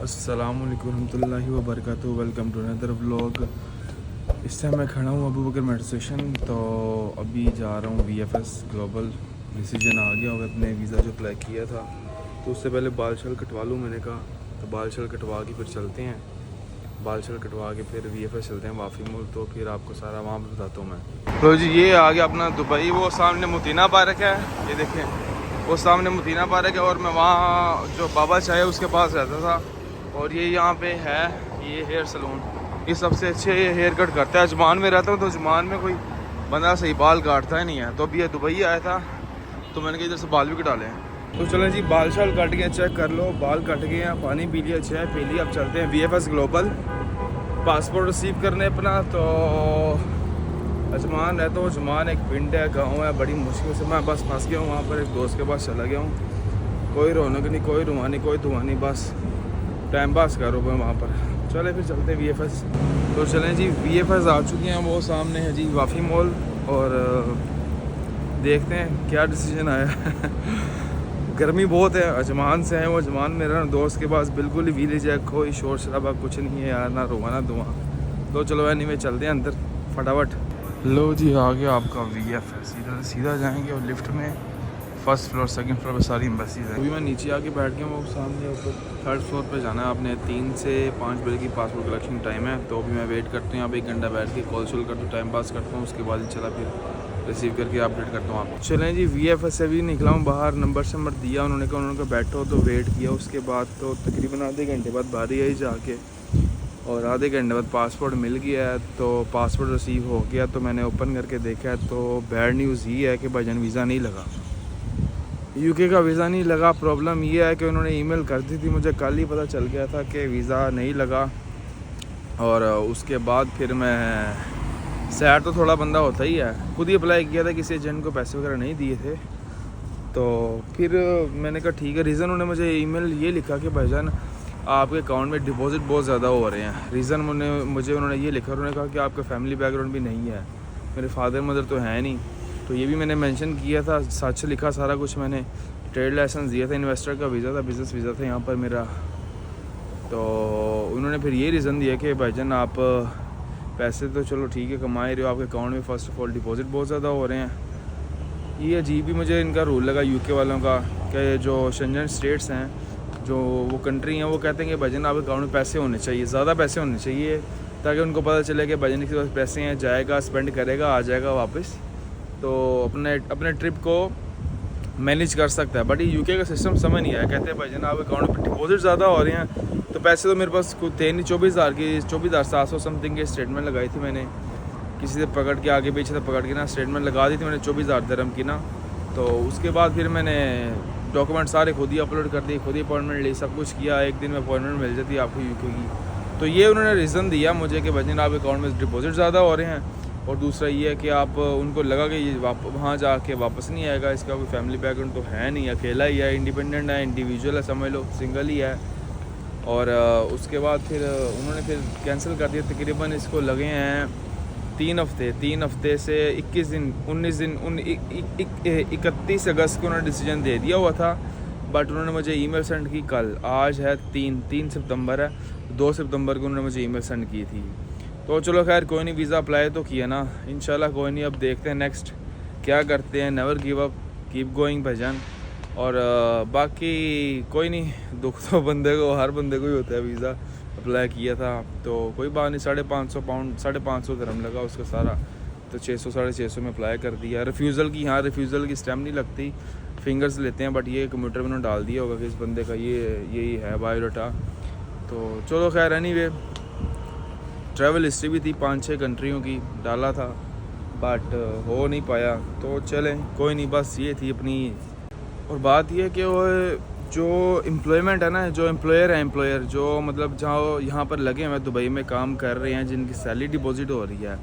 अस्सलामुअलैकुम रहमतुल्लाहि व बरकातुहू। Welcome to another vlog. इस टाइम मैं खड़ा हूँ अबू बकर मेट्रो स्टेशन। तो अभी जा रहा हूँ VFS ग्लोबल। डिसीजन आ गया होगा अपने वीज़ा जो अप्लाई किया था, तो उससे पहले बाल शल कटवा लूँ मैंने कहा। तो बाल शल कटवा के फिर चलते हैं, बाल शल कटवा के फिर VFS चलते हैं वाफ़ी मॉल। तो फिर आपको सारा वहाँ पर बताता हूँ मैं। तो जी ये आ गया अपना दुबई। वो सामने मुतीना पार्क है, ये देखें वो सामने मुतीना पार्क है। और मैं वहाँ जो बाबा चाय है उसके पास रहता था। और ये यहाँ पे है ये हेयर सलून, ये सबसे अच्छे हेयर कट करता है। अजमान में रहता हूँ तो अजमान में कोई बंदा सही बाल काटता ही नहीं है। तो अभी ये दुबई आया था तो मैंने कहा इधर से बाल भी कटा लें। तो चलें जी, बाल शाल कट गए, चेक कर लो, बाल कट गए हैं, पानी पी लिया, चाय पी लिया। अब चलते हैं VFS ग्लोबल पासपोर्ट रिसीव करने अपना। तो अजमान रहता हूँ, अजमान एक पिंड है, गाँव है, बड़ी मुश्किल से मैं बस फंस गया हूँ वहाँ पर। एक दोस्त के पास चला गया हूँ, कोई रौनक नहीं, कोई रुमानी, कोई धुआं नहीं, बस टाइम पास करो मैं वहाँ पर। चले फिर चलते हैं VFS। तो चलें जी, VFS आ चुके हैं, वो सामने है जी वाफ़ी मॉल। और देखते हैं क्या डिसीजन आया। गर्मी बहुत है, अजमान से है वो, अजमान मेरा दोस्त के पास बिल्कुल ही विलेज है, कोई शोर शराबा कुछ नहीं है यार, ना रुआ ना धुआं। तो चलो एनीवे चलते हैं अंदर फटाफट। लो जी आ गया आपका VFS। इधर सीधा जाएंगे और लिफ्ट में फर्स्ट फ्लोर सेकंड फ्लोर पे सारी एम्बेसीज है। अभी मैं नीचे आके बैठ गया हूँ, सामने ऊपर थर्ड फ्लोर पे जाना है आपने। 3 से 5 बजे की पासपोर्ट कलेक्शन टाइम है। तो अभी मैं वेट करती हूँ, यहाँ पे 1 घंटा बैठ के कॉल शॉल करता हूँ, टाइम पास करता हूँ, उसके बाद ही चला फिर रिसीव करके अपडेट करता हूँ आपको। चलें जी, VFS से भी निकला हूँ बाहर, नंबर शंबर दिया उन्होंने कहा बैठो, तो वेट किया। उसके बाद तो तकरीबन आधे घंटे बाद बारी आई जाके, और आधे घंटे बाद पासपोर्ट मिल गया है। तो पासपोर्ट रिसीव हो गया, तो मैंने ओपन करके देखा है तो बैड न्यूज़ ये है कि भाईजान वीज़ा नहीं लगा, UK का वीज़ा नहीं लगा। प्रॉब्लम ये है कि उन्होंने ईमेल कर दी थी, मुझे कल ही पता चल गया था कि वीज़ा नहीं लगा। और उसके बाद फिर मैं सैड तो थोड़ा बंदा होता ही है, खुद ही अप्लाई किया था, किसी एजेंट को पैसे वगैरह नहीं दिए थे। तो फिर मैंने कहा ठीक है। रीज़न उन्होंने मुझे ईमेल ये लिखा कि भाईजान आपके अकाउंट में डिपॉजिट बहुत ज़्यादा हो रहे हैं। रीज़न मुझे उन्होंने ये लिखा, उन्होंने कहा कि आपका फैमिली बैकग्राउंड भी नहीं है, मेरे फादर मदर तो है नहीं। तो ये भी मैंने मेंशन किया था, सच लिखा सारा कुछ मैंने। ट्रेड लाइसेंस दिया था, इन्वेस्टर का वीज़ा था, बिज़नेस वीज़ा था यहाँ पर मेरा। तो उन्होंने फिर ये रीज़न दिया कि भाईजान आप पैसे तो चलो ठीक है कमा रहे हो, आपके अकाउंट में फ़र्स्ट ऑफ ऑल डिपॉजिट बहुत ज़्यादा हो रहे हैं। ये अजीब ही मुझे इनका रूल लगा UK वालों का, कि जो शेंजन स्टेट्स हैं, जो वो कंट्री हैं, वो कहते हैं कि भाईजान आपके अकाउंट में पैसे होने चाहिए, ज़्यादा पैसे होने चाहिए, ताकि उनको पता चले कि भाईजान के पास पैसे हैं, जाएगा स्पेंड करेगा, आ जाएगा वापस, तो अपने ट्रिप को मैनेज कर सकता है। बट ये UK का सिस्टम समझ नहीं आया। कहते हैं भाईजान आप अकाउंट में डिपॉजिट ज़्यादा हो रहे हैं, तो पैसे तो मेरे पास कुछ थे नहीं। 24,000 की 24,700 समथिंग की स्टेटमेंट लगाई थी मैंने, किसी से पकड़ के आगे पीछे से पकड़ के ना स्टेटमेंट लगा दी थी मैंने 24,000 दिरहम की ना। तो उसके बाद फिर मैंने डॉक्यूमेंट सारे खुद ही अपलोड कर दिए, खुद ही अपॉइंटमेंट ली, सब कुछ किया। एक दिन में अपॉइंटमेंट मिल जाती है आपको UK की। तो ये उन्होंने रीज़न दिया मुझे कि भाईजान आप अकाउंट में डिपॉजिट ज़्यादा हो रहे हैं, और दूसरा ये है कि आप उनको लगा कि ये वहाँ जाके वापस नहीं आएगा, इसका कोई फैमिली बैकग्राउंड तो है नहीं, अकेला ही है, इंडिपेंडेंट है, इंडिविजुअल है, समझ लो सिंगल ही है। और उसके बाद फिर उन्होंने फिर कैंसिल कर दिया। तकरीबन इसको लगे हैं 3 हफ्ते से 21 दिन 19 दिन 31 अगस्त को उन्होंने डिसीजन दे दिया हुआ था। बट उन्होंने मुझे ईमेल सेंड की कल, आज है 3 सितंबर है, 2 सितंबर को उन्होंने मुझे ईमेल सेंड की थी। तो चलो खैर कोई नहीं, वीज़ा अप्लाई तो किया ना, इंशाल्लाह कोई नहीं। अब देखते हैं नेक्स्ट क्या करते हैं। Never give up, keep going भाईजान। और बाकी कोई नहीं, दुख तो बंदे को, हर बंदे को ही होता है। वीज़ा अप्लाई किया था तो कोई बात नहीं, 550 पाउंड 550 दिरहम लगा उसका सारा। तो 600 650 में अप्लाई कर दिया। रिफ्यूज़ल की, हाँ रिफ्यूज़ल की स्टैम्प नहीं लगती, फिंगर्स लेते हैं। बट ये कंप्यूटर में उन्होंने डाल दिया होगा कि इस बंदे का यही है बायोडाटा। तो चलो खैर एनीवे, ट्रैवल हिस्ट्री भी थी 5-6 कंट्रियों की डाला था, बट हो नहीं पाया। तो चलें कोई नहीं, बस ये थी अपनी। और बात ये है कि वो जो एम्प्लॉयमेंट है ना, जो एम्प्लॉयर जो मतलब जहाँ यहाँ पर लगे हुए दुबई में काम कर रहे हैं, जिनकी सैलरी डिपॉजिट हो रही है,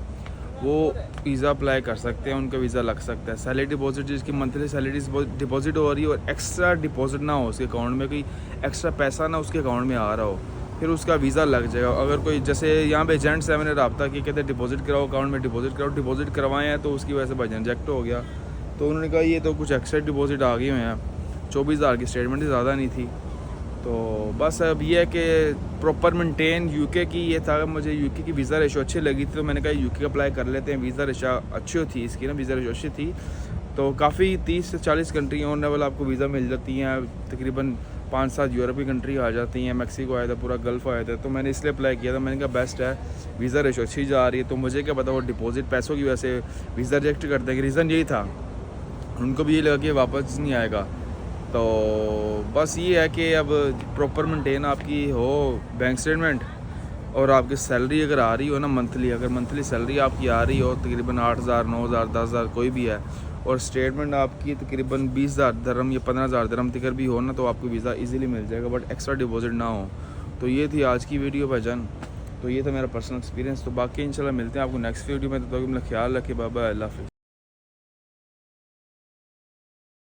वो वीज़ा अप्लाई कर सकते हैं, उनका वीज़ा लग सकता है। सैलरी डिपॉजिट जिसकी मंथली सैलरी डिपॉजिट हो रही है, और एक्स्ट्रा डिपॉजिट ना हो उसके अकाउंट में, कोई एक्स्ट्रा पैसा ना उसके अकाउंट में आ रहा हो, फिर उसका वीज़ा लग जाएगा। अगर कोई जैसे यहाँ पे एजेंट्स है, मैंने रब्ता किया, कहते हैं डिपॉजिट कराओ अकाउंट में, डिपॉजिट कराओ, डिपॉजिट करवाएं हैं, तो उसकी वजह से भाई रिजेक्ट हो गया। तो उन्होंने कहा ये तो कुछ एक्स्ट्रा डिपॉजिट आ गए हुए हैं, 24,000 की स्टेटमेंट ज़्यादा नहीं थी। तो बस अब ये है कि प्रॉपर मेंटेन यूके की ये था, मुझे यूके की वीज़ा रेशो अच्छी लगी थी तो मैंने कहा यूके का अप्लाई कर लेते हैं। वीज़ा रेशो अच्छी थी इसकी ना, वीज़ा रेशो अच्छी थी तो काफ़ी 30 से 40 कंट्री ऑन लेवल आपको वीज़ा मिल जाती हैं। तकरीबन 5-7 यूरोप की कंट्री आ जाती हैं, मैक्सिको आया था, पूरा गल्फ़ आया था, तो मैंने इसलिए अप्लाई किया था। मैंने कहा बेस्ट है, वीज़ा रेशो अच्छी जा रही है। तो मुझे क्या पता वो डिपॉजिट पैसों की वजह से वीज़ा रिजेक्ट कर देंगे, रीज़न यही था। उनको भी ये लगा कि वापस नहीं आएगा। तो बस ये है कि अब प्रॉपर मेंटेन आपकी हो बैंक स्टेटमेंट, और आपकी सैलरी अगर आ रही हो ना मंथली, अगर मंथली सैलरी आपकी आ रही हो तकरीबन 8,000 9,000 10,000 कोई भी है, और स्टेटमेंट आपकी तकरीबन 20,000 दिरहम या 15,000 दिरहम तक भी हो ना, तो आपको वीज़ा इजीली मिल जाएगा, बट एक्स्ट्रा डिपॉजिट ना हो। तो ये थी आज की वीडियो भाईजान, तो ये था मेरा पर्सनल एक्सपीरियंस। तो बाकी इंशाल्लाह मिलते हैं आपको नेक्स्ट वीडियो में, तो मेरा ख्याल रखिए, बाय बाय, अल्लाह हाफ़िज़।